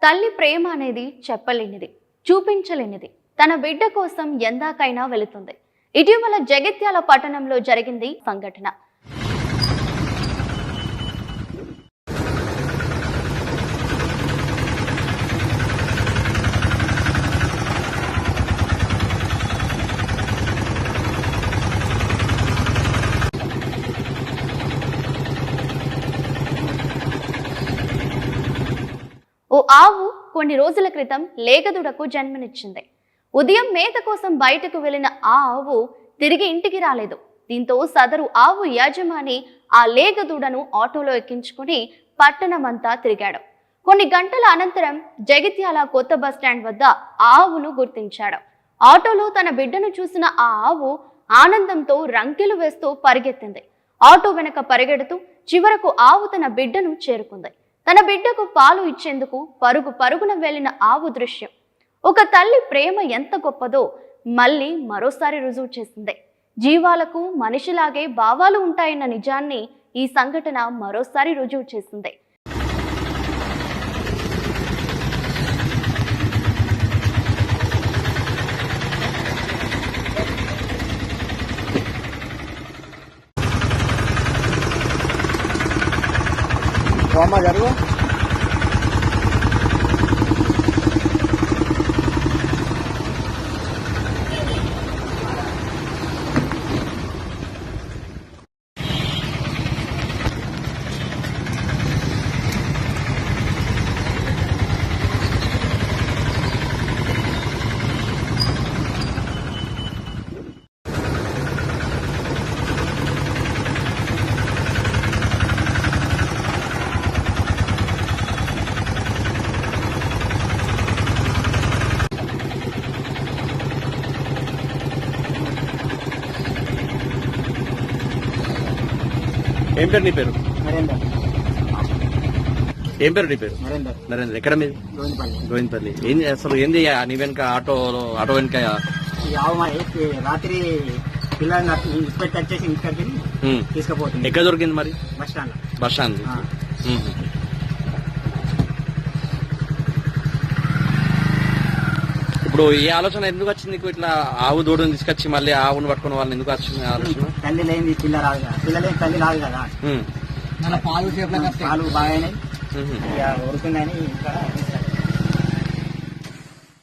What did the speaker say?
తల్లి ప్రేమ అనేది చెప్పలేనిది, చూపించలేనిది. తన బిడ్డ కోసం ఎందాకైనా వెళుతుంది. ఇటీవల జగిత్యాల పట్టణంలో జరిగింది సంఘటన. ఓ ఆవు కొన్ని రోజుల క్రితం లేగదూడకు జన్మనిచ్చింది. ఉదయం మేత కోసం బయటకు వెళ్లిన ఆ ఆవు తిరిగి ఇంటికి రాలేదు. దీంతో సదరు ఆవు యజమాని ఆ లేగదూడను ఆటోలో ఎక్కించుకుని పట్టణమంతా తిరిగాడు. కొన్ని గంటల అనంతరం జగిత్యాల కొత్త బస్టాండ్ వద్ద ఆవును గుర్తించాడు. ఆటోలో తన బిడ్డను చూసిన ఆ ఆవు ఆనందంతో రంకెలు వేస్తూ పరిగెత్తింది. ఆటో వెనక పరిగెడుతూ చివరకు ఆవు తన బిడ్డను చేరుకుంది. తన బిడ్డకు పాలు ఇచ్చేందుకు పరుగు పరుగున వెళ్లిన ఆవు దృశ్యం ఒక తల్లి ప్రేమ ఎంత గొప్పదో మళ్ళీ మరోసారి రుజువు చేసింది. జీవాలకు మనిషిలాగే భావాలు ఉంటాయన్న నిజాన్ని ఈ సంఘటన మరోసారి రుజువు చేసింది. జరుగు ఏం పేరు నీ పేరు? నరేందర్. ఏం పేరు నీ పేరు? నరేందర్. నరేంద్ర. ఎక్కడ మీది? గోవిందపల్లి. ఏం అసలు ఏంది నీ వెనక ఆటో వెనక? ఈ ఆవు మరి రాత్రి పిల్లల్ని ఇన్స్పెక్ట్ వచ్చేసి ఇంటికి తీసుకుపోతుంది. ఎక్కడ దొరికింది మరి? Bus stand. ఇప్పుడు ఈ ఆలోచన ఎందుకు వచ్చింది నీకు? ఇట్లా ఆవు దూడని తీసుకొచ్చి మళ్ళీ ఆవును పట్టుకున్న వాళ్ళని ఎందుకు వచ్చింది ఆలోచన? తల్లి లేని పిల్ల రాదు కదా, పిల్లలేని తల్లి రాదు కదా. పాలు బాగానే ఉరుకుందని ఇక్కడ